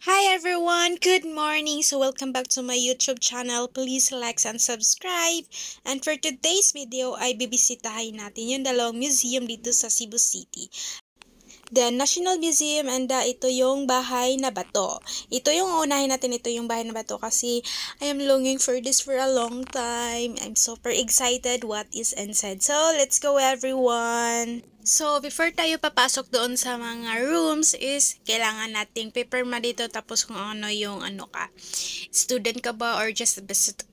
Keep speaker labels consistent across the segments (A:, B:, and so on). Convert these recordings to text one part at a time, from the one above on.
A: Hi everyone! Good morning! So welcome back to my YouTube channel. Please like and subscribe. And for today's video ay bibisitahin natin yung dalawang museum dito sa Cebu City. The National Museum and ito yung Bahay na Bato. Ito yung unahin natin, ito yung Bahay na Bato kasi I am longing for this for a long time. I'm super excited what is inside. So let's go everyone! So, before tayo papasok doon sa mga rooms is kailangan nating paperma dito tapos kung ano yung ano ka. Student ka ba or just a visitor?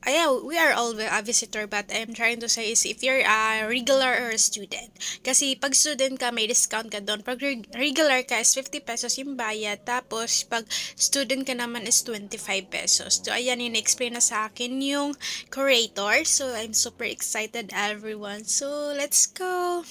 A: We are all a visitor but I'm trying to say is if you're a regular or a student. Kasi pag student ka may discount ka doon. Pag regular ka is 50 pesos yung bayad. Tapos pag student ka naman is 25 pesos. So, ayan yung explain na sa akin yung curator. So, I'm super excited everyone. So, let's go!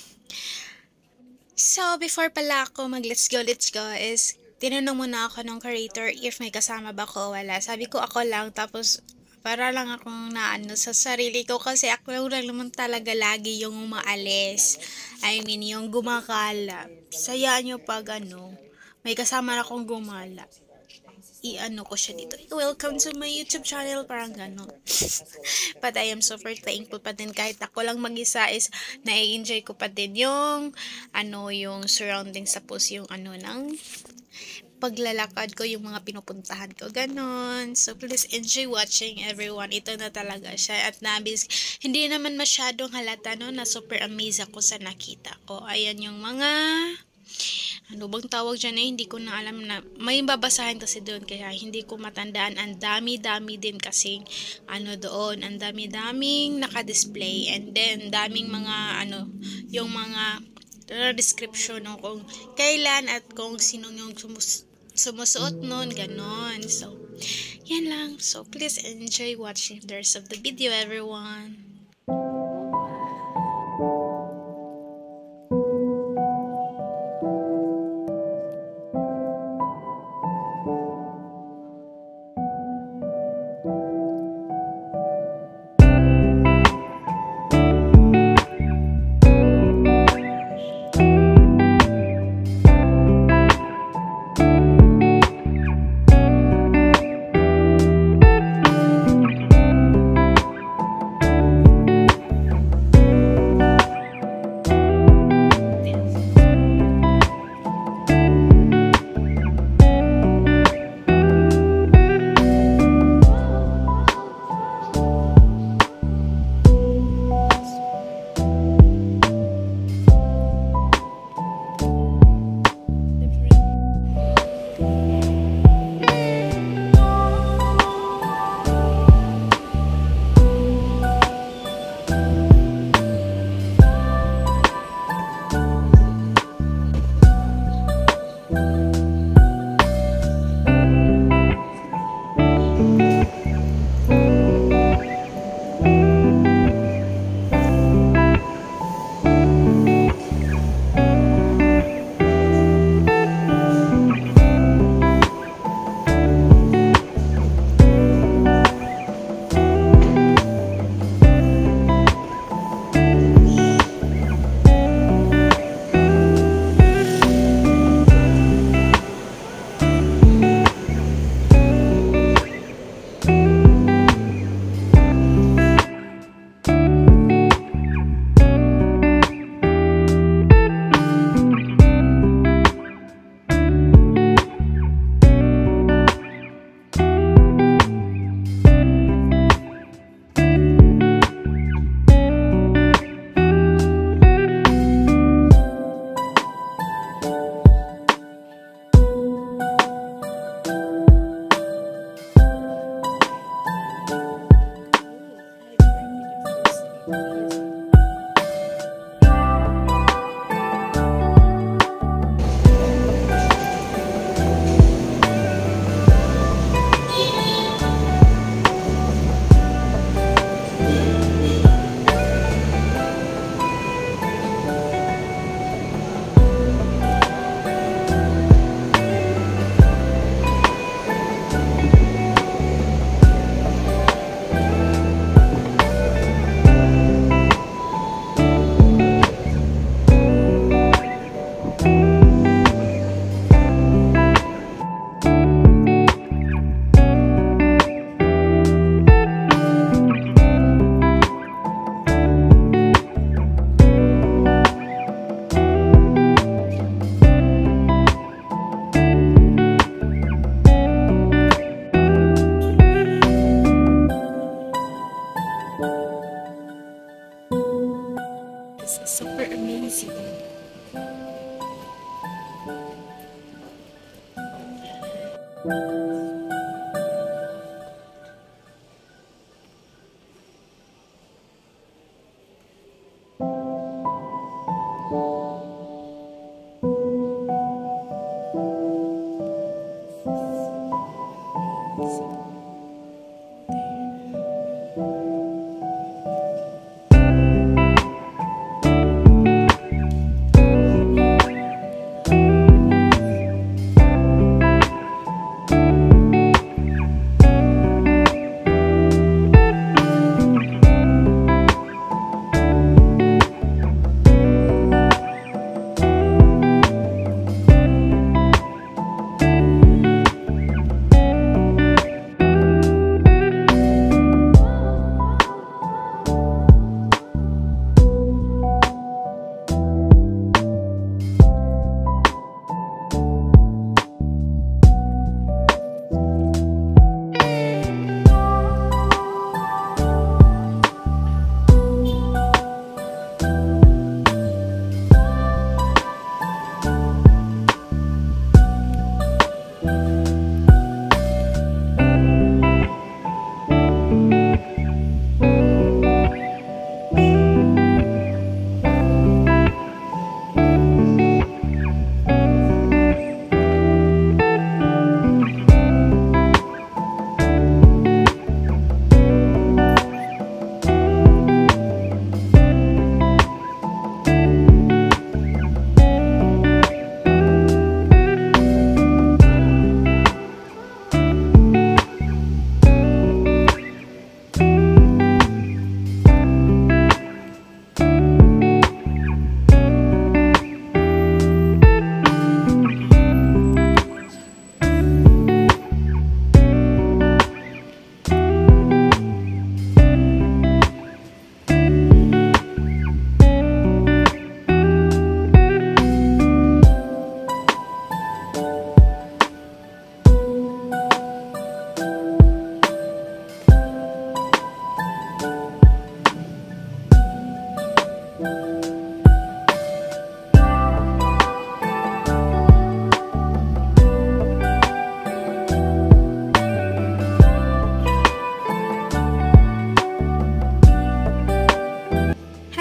A: So, before pala ako let's go is tinanong muna ako ng curator if may kasama ba ko wala. Sabi ko ako lang tapos para lang akong naano sa sarili ko kasi ako lang naman talaga lagi yung umaalis. I mean, yung gumakala. Sayaan nyo pag may kasama na akong gumala. I-ano ko siya dito. Welcome to my YouTube channel. Parang gano'n. But I am super thankful pa din kahit ako lang mag-isa is na-enjoy ko pa din yung yung surroundings tapos yung ng paglalakad ko, yung mga pinupuntahan ko, ganon. So, please enjoy watching everyone. Ito na talaga siya. At nabis, hindi naman masyadong halata, no, na super amazed ako sa nakita ko. Ayan yung mga ano bang tawag dyan hindi ko na alam na may babasahin kasi doon kaya hindi ko matandaan. Ang dami-dami din kasing doon, ang dami-daming naka-display and then daming mga yung mga description ng kung kailan at kung sino yung sumusuot nun, ganon. So, yan lang. So, please enjoy watching the rest of the video, everyone.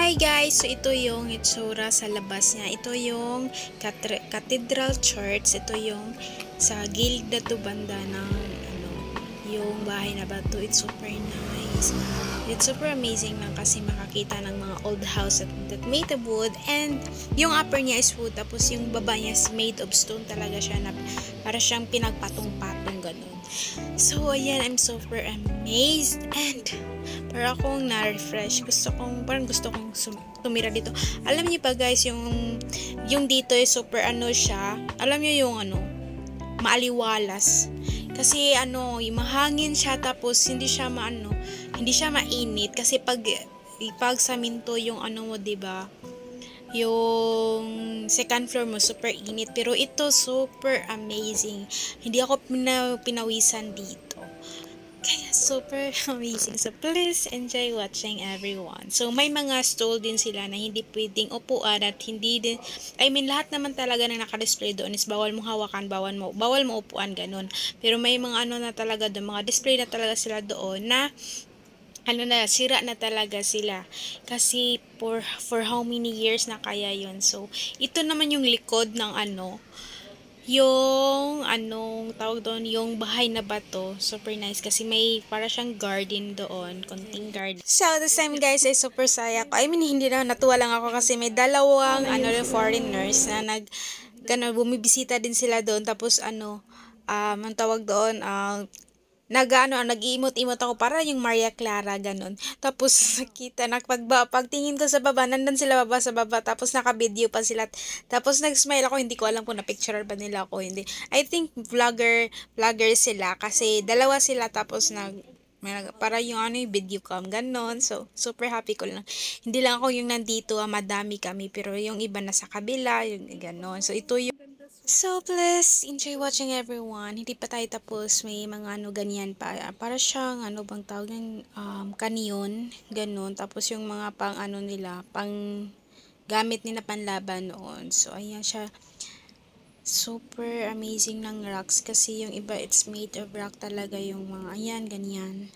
A: Hi guys! So ito yung itsura sa labas niya. Ito yung Cathedral Church. Ito yung sa gilid na to banda ng yung bahay na bato. It's super nice. It's super amazing lang kasi makakita ng mga old house that made of wood, and yung upper niya is wood, tapos yung baba niya is made of stone talaga siya, na para siyang pinagpatong-patong ganun. So ayan, I'm super amazed and para akong na-refresh. Parang gusto kong tumira dito. Alam niyo pa guys, yung dito is super siya. Alam niyo yung maaliwalas. Kasi yung mahangin siya, tapos hindi siya mainit kasi pag saminto yung mo, 'di ba? Yung second floor mo super init, pero ito super amazing. Hindi ako pinawisan dito. Kaya super amazing. So please enjoy watching everyone. So may mga stool din sila na hindi pwedeng upuan, at hindi din, lahat naman talaga na naka-display doon is bawal mo hawakan, bawal mo upuan, ganun. Pero may mga na talaga doon, mga display na talaga sila doon na sira na talaga sila. Kasi for how many years na kaya yun. So ito naman yung likod ng yung tawag doon, yung bahay na bato. Super nice kasi may para siyang garden doon, konting garden. So this time guys ay super saya ko. Hindi na, natuwa lang ako kasi may dalawang foreigners na bumibisita din sila doon, tapos ang tawag doon, nag-iimot-imot ako para yung Maria Clara ganun. Tapos pagtingin ko sa baba, nandun sila baba sa baba, tapos naka-video pa sila. Tapos nag-smile ako, hindi ko alam kung na-picture ba nila ako, hindi. I think vlogger sila kasi dalawa sila, tapos para yung yung video cam ganon. So super happy ko lang. Hindi lang ako yung nandito, madami kami, pero yung iba nasa kabila, yung ganon. So ito yung So, please enjoy watching everyone. Hindi pa tayo tapos. May mga ganyan pa. Para siyang, bang tawag ng kanyon. Ganon. Tapos yung mga nila, pang gamit nila panlaban noon. So, ayan siya. Super amazing ng rocks kasi yung iba it's made of rock talaga yung mga ayan, ganyan.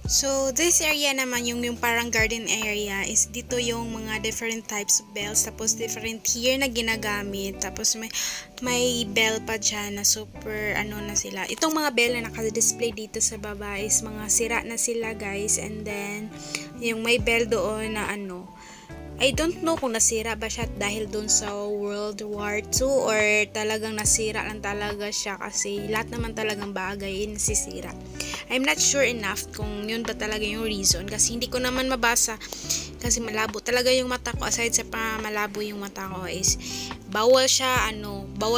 A: So, this area naman, yung parang garden area, is dito yung mga different types of bells, tapos different tier na ginagamit, tapos may bell pa dyan na super, ano na sila. Itong mga bell na naka-display dito sa baba is mga sira na sila, guys, and then, yung may bell doon na ano, I don't know kung nasira ba siya dahil dun sa World War II or talagang nasira lang talaga siya kasi lahat naman talagang bagay nasisira. I'm not sure enough kung yun ba talaga yung reason kasi hindi ko naman mabasa kasi malabo talaga yung mata ko. Aside sa malabo yung mata ko is bawal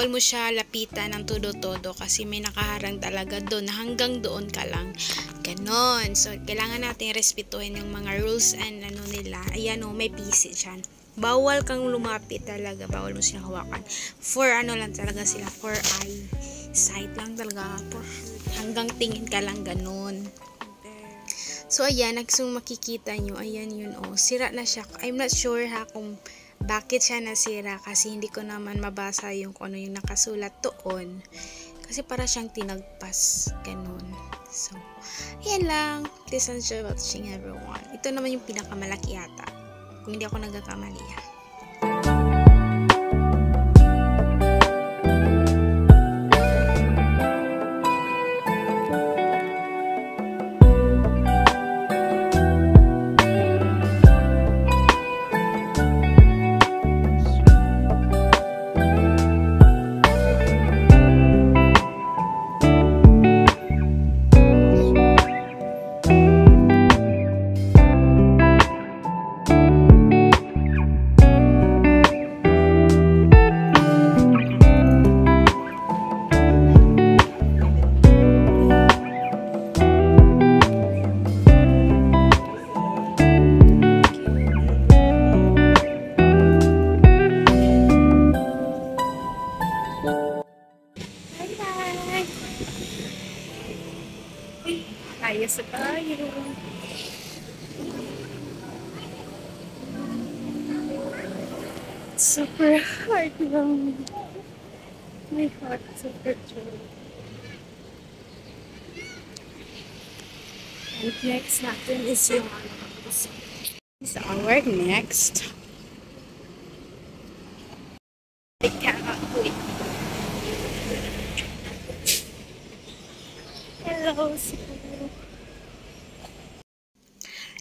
A: mo siya lapitan ng todo-todo kasi may nakaharang talaga doon hanggang doon ka lang. Ganon. So, kailangan natin respetuhin yung mga rules and ano nila. Ayan o, may PC dyan. Bawal kang lumapit talaga. Bawal mo silang hawakan. For ano lang talaga sila. For eye sight lang talaga. For hanggang tingin ka lang ganon. So, ayan. Kung makikita nyo, ayan yun o. Sira na siya. I'm not sure ha kung bakit siya nasira kasi hindi ko naman mabasa yung kung ano yung nakasulat doon. Kasi para siyang tinagpas. Ganon. So, yan lang. Please enjoy watching everyone. Ito naman yung pinakamalaki yata. Kung hindi ako nagkakamali ha. Ayos na tayo. Super hard lang. My heart super true. And next natin is yung is our next. I cannot wait. Hello,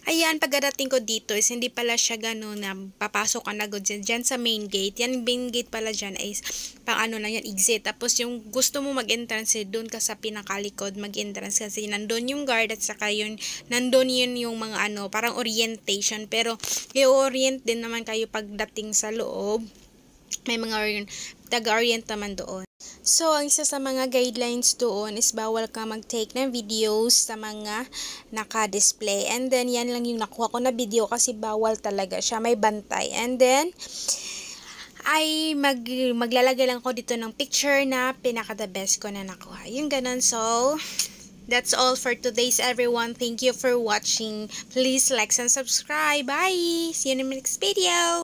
A: ayan, pagdating ko dito is hindi pala siya gano'n na papasok ka na dyan sa main gate. Yan, main gate pala dyan is pang ano lang yan, exit. Tapos yung gusto mo mag-entrance, doon ka sa pinakalikod mag-entrance kasi nandun yung guard at saka yun, nandun yun yung mga ano, parang orientation. Pero i-orient din naman kayo pagdating sa loob. May mga taga-orient naman doon. So, ang isa sa mga guidelines doon is bawal ka mag-take ng videos sa mga naka-display. And then, yan lang yung nakuha ko na video kasi bawal talaga siya. May bantay. And then, ay maglalagay lang ko dito ng picture na pinaka-the best ko na nakuha. Yung ganun. So, that's all for today's everyone. Thank you for watching. Please like and subscribe. Bye! See you in the next video!